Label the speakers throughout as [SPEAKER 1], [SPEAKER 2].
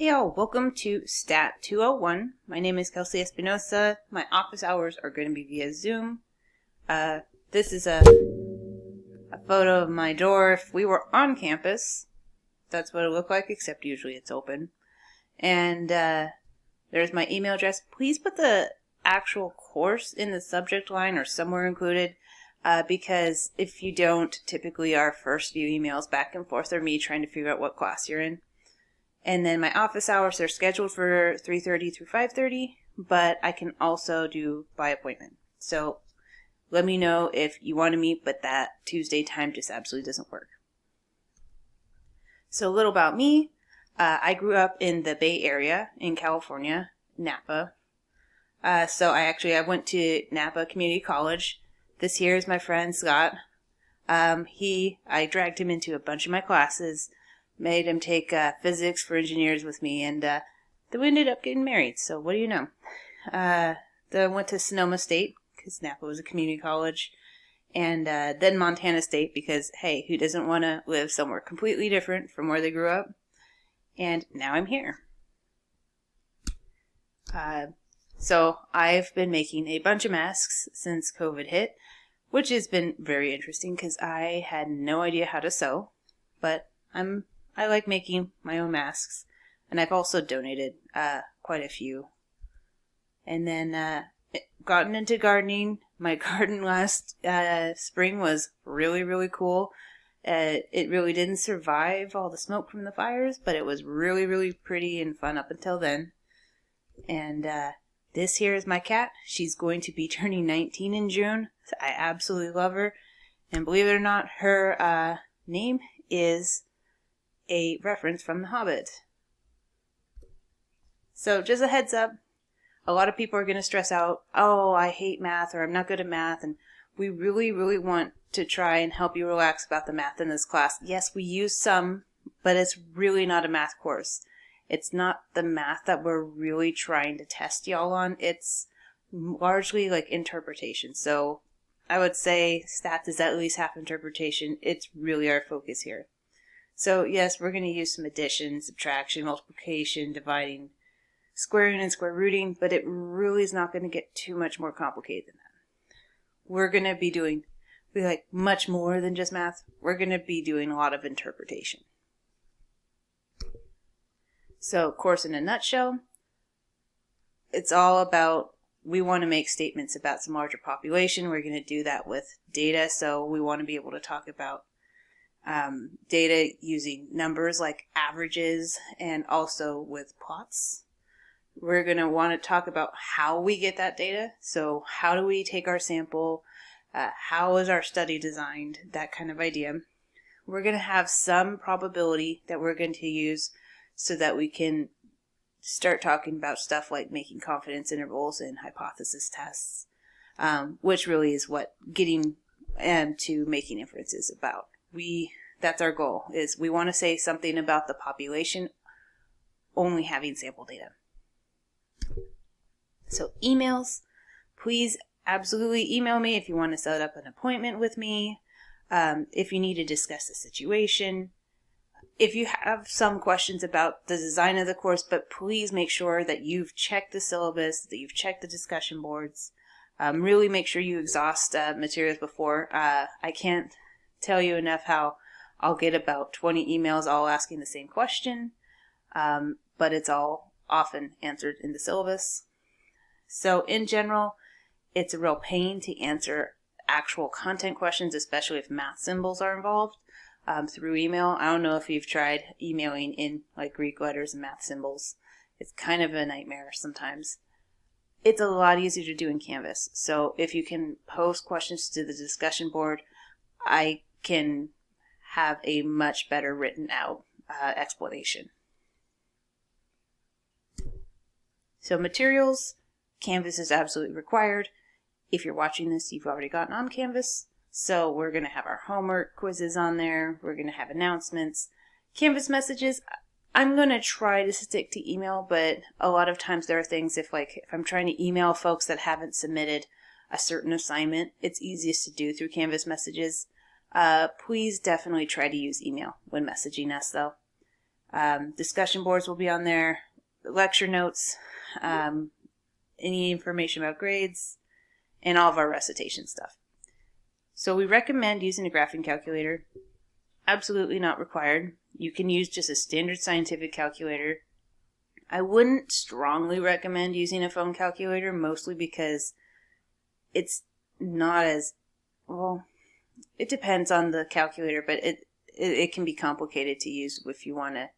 [SPEAKER 1] Hey all, welcome to ST201. My name is Kelsey Espinosa. My office hours are going to be via Zoom. This is a photo of my door. If we were on campus, that's what it would look like, except usually it's open. And there's my email address. Please put the actual course in the subject line or somewhere included, because if you don't, typically our first few emails back and forth are me trying to figure out what class you're in. And then my office hours are scheduled for 3:30 through 5:30, but I can also do by appointment. So let me know if you want to meet, but that Tuesday time just absolutely doesn't work. So a little about me. I grew up in the Bay Area in California, Napa. So I went to Napa Community College. This here is my friend Scott. I dragged him into a bunch of my classes. Made him take physics for engineers with me, and then we ended up getting married. So what do you know? Then I went to Sonoma State, because Napa was a community college, and then Montana State, because, hey, who doesn't want to live somewhere completely different from where they grew up? And now I'm here. So I've been making a bunch of masks since COVID hit, which has been very interesting, because I had no idea how to sew, but I like making my own masks, and I've also donated quite a few. And then gotten into gardening. My garden last spring was really, really cool. It really didn't survive all the smoke from the fires, but it was really, really pretty and fun up until then. And this here is my cat. She's going to be turning 19 in June. So I absolutely love her. And believe it or not, her name is a reference from The Hobbit. So just a heads up, a lot of people are going to stress out, oh, I hate math, or I'm not good at math, and we really, really want to try and help you relax about the math in this class. Yes, we use some, but it's really not a math course. It's not the math that we're really trying to test y'all on. It's largely like interpretation. So I would say stats is at least half interpretation. It's really our focus here. So yes, we're going to use some addition, subtraction, multiplication, dividing, squaring, and square rooting, but it really is not going to get too much more complicated than that. We're going to be doing much more than just math. We're going to be doing a lot of interpretation. So, course in a nutshell, it's all about, we want to make statements about some larger population. We're going to do that with data, so we want to be able to talk about data using numbers like averages and also with plots. We're going to want to talk about how we get that data. So how do we take our sample? How is our study designed? That kind of idea. We're going to have some probability that we're going to use so that we can start talking about stuff like making confidence intervals and hypothesis tests, which really is what getting to making inferences is about. That's our goal, is we want to say something about the population only having sample data. So emails, please absolutely email me if you want to set up an appointment with me, if you need to discuss the situation, if you have some questions about the design of the course, but please make sure that you've checked the syllabus, that you've checked the discussion boards. Really make sure you exhaust materials before. I can't tell you enough how I'll get about 20 emails all asking the same question, but it's all often answered in the syllabus. So in general, it's a real pain to answer actual content questions, especially if math symbols are involved, through email. I don't know if you've tried emailing in like Greek letters and math symbols. It's kind of a nightmare sometimes. It's a lot easier to do in Canvas. So if you can post questions to the discussion board, I can have a much better written out explanation. So materials, Canvas is absolutely required. If you're watching this, you've already gotten on Canvas. So we're going to have our homework quizzes on there. We're going to have announcements. Canvas messages, I'm going to try to stick to email, but a lot of times there are things if I'm trying to email folks that haven't submitted a certain assignment, it's easiest to do through Canvas messages. Please definitely try to use email when messaging us though. Discussion boards will be on there, lecture notes, any information about grades, and all of our recitation stuff. So we recommend using a graphing calculator. Absolutely not required. You can use just a standard scientific calculator. I wouldn't strongly recommend using a phone calculator, mostly because it's not as, well, it depends on the calculator, but it can be complicated to use if you want to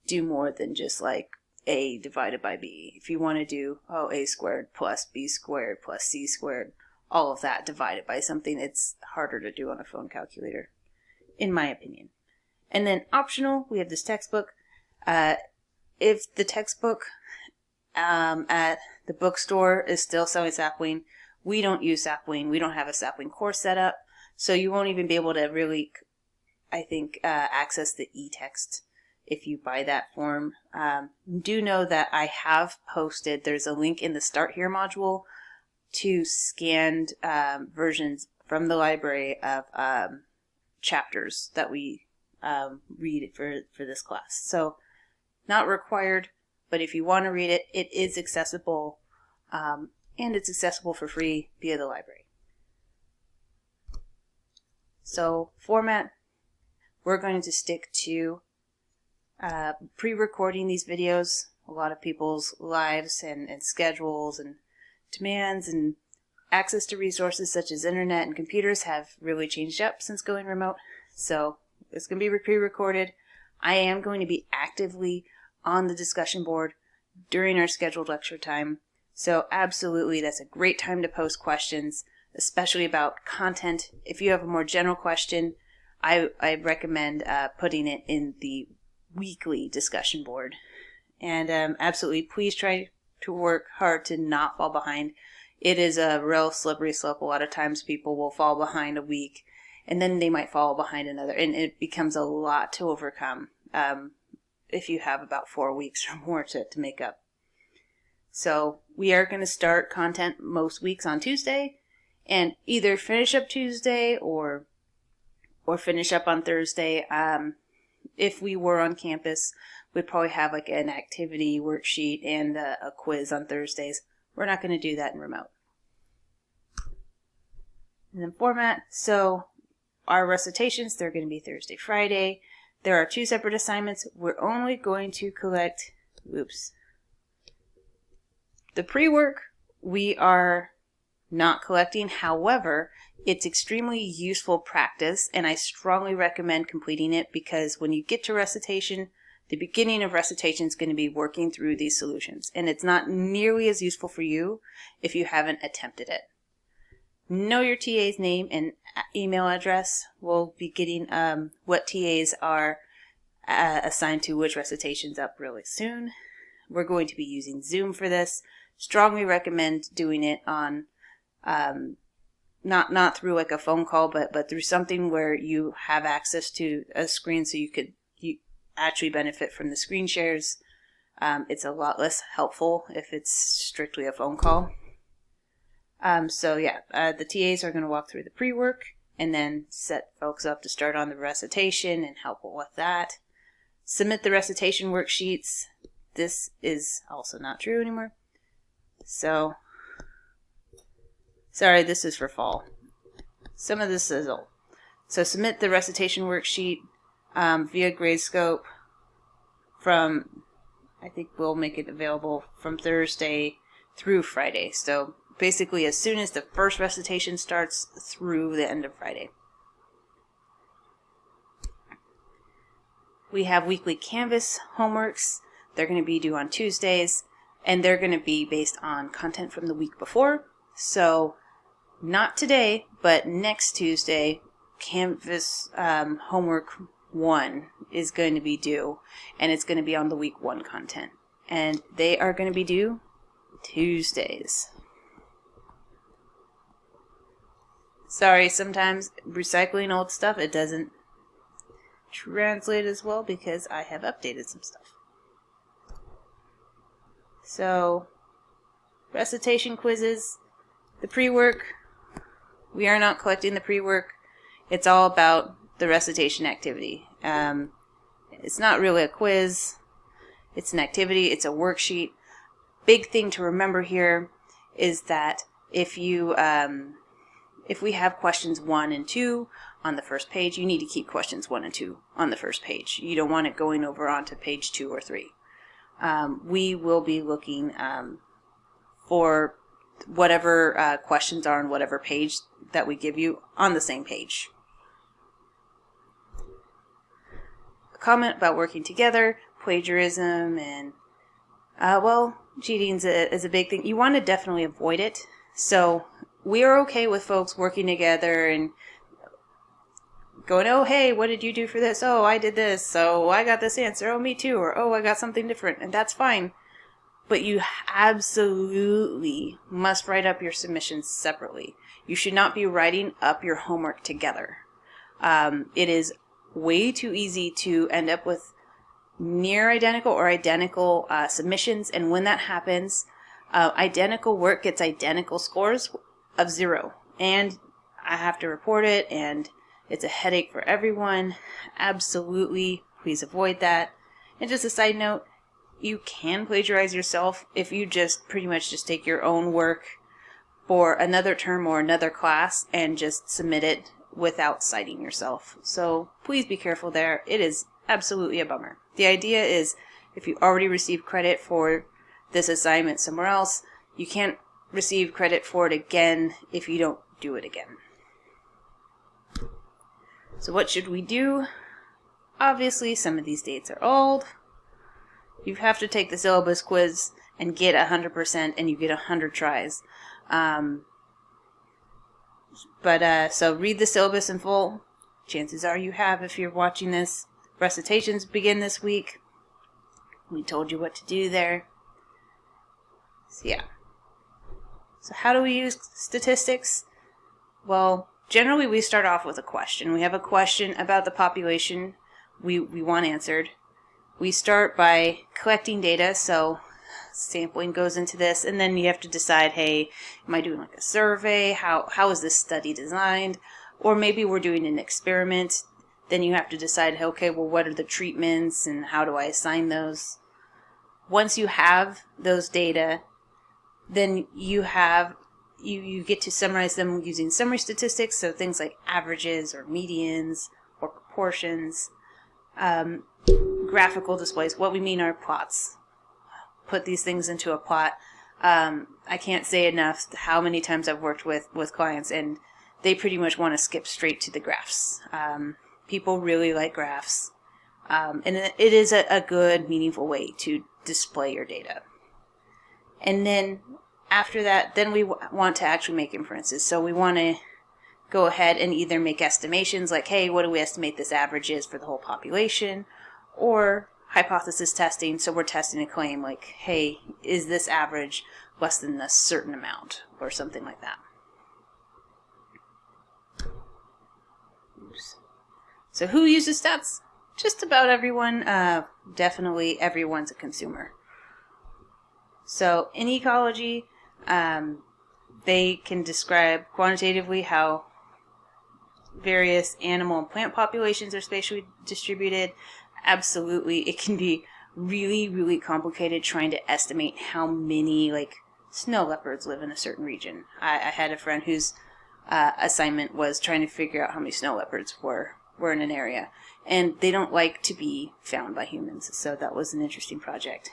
[SPEAKER 1] do more than just like a divided by b. If you want to do, a squared plus b squared plus c squared, all of that divided by something, it's harder to do on a phone calculator, in my opinion. And then optional, we have this textbook. If the textbook at the bookstore is still selling Sapwing, we don't use Sapwing. We don't have a Sapwing course set up, so you won't even be able to really, I think, access the e-text if you buy that form. Do know that I have posted, there's a link in the Start Here module to scanned versions from the library of chapters that we read for this class. So not required, but if you want to read it, it is accessible, and it's accessible for free via the library. So format, we're going to stick to pre-recording these videos. A lot of people's lives and schedules and demands and access to resources such as internet and computers have really changed up since going remote. So it's going to be pre-recorded. I am going to be actively on the discussion board during our scheduled lecture time. So absolutely, that's a great time to post questions, especially about content. If you have a more general question, I recommend putting it in the weekly discussion board. And absolutely, please try to work hard to not fall behind. It is a real slippery slope. A lot of times people will fall behind a week, and then they might fall behind another, and it becomes a lot to overcome if you have about 4 weeks or more to make up. So we are going to start content most weeks on Tuesday, and either finish up Tuesday or finish up on Thursday. If we were on campus, we'd probably have like an activity worksheet and a quiz on Thursdays. We're not going to do that in remote. And then format, so our recitations, they're going to be Thursday, Friday. There are 2 separate assignments. We're only going to collect, the pre-work we are not collecting. However, it's extremely useful practice, and I strongly recommend completing it, because when you get to recitation, the beginning of recitation is going to be working through these solutions, and it's not nearly as useful for you if you haven't attempted it. Know your TA's name and email address. We'll be getting what TAs are assigned to which recitations up really soon. We're going to be using Zoom for this. Strongly recommend doing it on not through like a phone call, but through something where you have access to a screen, so you actually benefit from the screen shares. It's a lot less helpful if it's strictly a phone call. The TAs are going to walk through the pre-work and then set folks up to start on the recitation and help with that. Submit the recitation worksheets. This is also not true anymore. So, sorry, this is for fall. Some of this is old. So submit the recitation worksheet via Gradescope from, I think we'll make it available from Thursday through Friday. So basically as soon as the first recitation starts through the end of Friday. We have weekly Canvas homeworks. They're going to be due on Tuesdays, and they're going to be based on content from the week before. So not today, but next Tuesday, Canvas homework 1 is going to be due, and it's going to be on the week 1 content. And they are going to be due Tuesdays. Sorry, sometimes recycling old stuff, it doesn't translate as well because I have updated some stuff. So, recitation quizzes, the pre-work, we are not collecting the pre-work. It's all about the recitation activity. It's not really a quiz. It's an activity. It's a worksheet. Big thing to remember here is that if we have questions 1 and 2 on the first page, you need to keep questions 1 and 2 on the first page. You don't want it going over onto page 2 or 3. We will be looking for whatever questions are on whatever page that we give you on the same page. A comment about working together, plagiarism, and cheating is a big thing. You want to definitely avoid it. So we are okay with folks working together and going, oh, hey, what did you do for this? Oh, I did this. So I got this answer. Oh, me too. Or, oh, I got something different. And that's fine. But you absolutely must write up your submissions separately. You should not be writing up your homework together. It is way too easy to end up with near identical or identical submissions. And when that happens, identical work gets identical scores of 0. And I have to report it, and it's a headache for everyone. Absolutely, please avoid that. And just a side note, you can plagiarize yourself if you just pretty much just take your own work for another term or another class and just submit it without citing yourself. So please be careful there. It is absolutely a bummer. The idea is if you already received credit for this assignment somewhere else, you can't receive credit for it again if you don't do it again. So what should we do? Obviously, some of these dates are old. You have to take the syllabus quiz and get 100%, and you get 100 tries. So read the syllabus in full. Chances are you have if you're watching this. Recitations begin this week. We told you what to do there. So yeah. So how do we use statistics? Well, generally we start off with a question. We have a question about the population we want answered. We start by collecting data, so sampling goes into this, and then you have to decide, hey, am I doing like a survey? How is this study designed? Or maybe we're doing an experiment. Then you have to decide, okay, well, what are the treatments and how do I assign those? Once you have those data, then you get to summarize them using summary statistics, so things like averages or medians or proportions. Graphical displays. What we mean are plots. Put these things into a plot. I can't say enough how many times I've worked with clients, and they pretty much want to skip straight to the graphs. People really like graphs. And it is a good, meaningful way to display your data. And then after that, then we want to actually make inferences. So we want to go ahead and either make estimations like, hey, what do we estimate this average is for the whole population? Or hypothesis testing, so we're testing a claim like, hey, is this average less than a certain amount? Or something like that. Oops. So who uses stats? Just about everyone. Definitely everyone's a consumer. So in ecology, they can describe quantitatively how various animal and plant populations are spatially distributed. Absolutely, it can be really, really complicated trying to estimate how many snow leopards live in a certain region. I had a friend whose assignment was trying to figure out how many snow leopards were in an area, and they don't like to be found by humans, so that was an interesting project.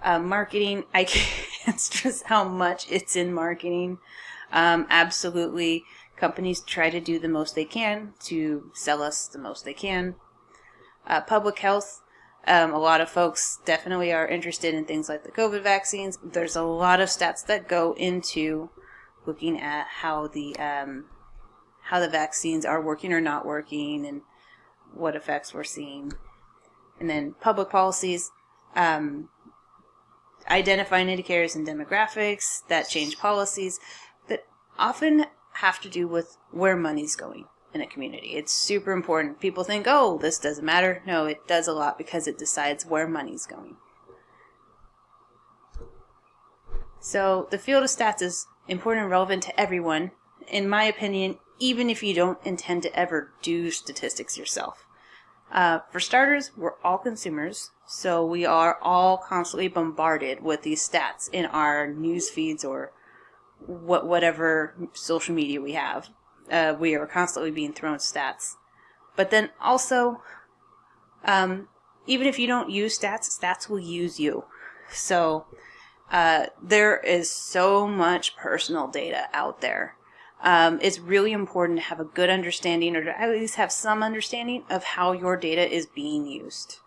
[SPEAKER 1] Marketing, I can't stress how much it's in marketing. Absolutely, companies try to do the most they can to sell us the most they can. Public health, a lot of folks definitely are interested in things like the COVID vaccines. There's a lot of stats that go into looking at how the vaccines are working or not working and what effects we're seeing. And then public policies, identifying indicators and demographics that change policies that often have to do with where money's going in a community. It's super important. People think, oh, this doesn't matter. No, it does a lot because it decides where money's going. So the field of stats is important and relevant to everyone, in my opinion, even if you don't intend to ever do statistics yourself. For starters, we're all consumers, so we are all constantly bombarded with these stats in our news feeds or whatever social media we have. We are constantly being thrown stats. But then also, even if you don't use stats, stats will use you. So there is so much personal data out there. It's really important to have a good understanding, or to at least have some understanding of how your data is being used.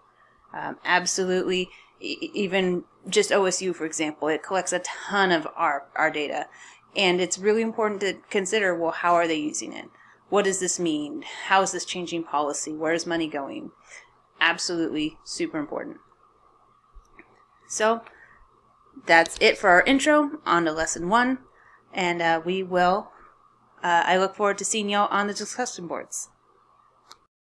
[SPEAKER 1] Absolutely. Even just OSU, for example, it collects a ton of our data. And it's really important to consider, well, how are they using it? What does this mean? How is this changing policy? Where is money going? Absolutely super important. So that's it for our intro on to lesson 1. And I look forward to seeing y'all on the discussion boards.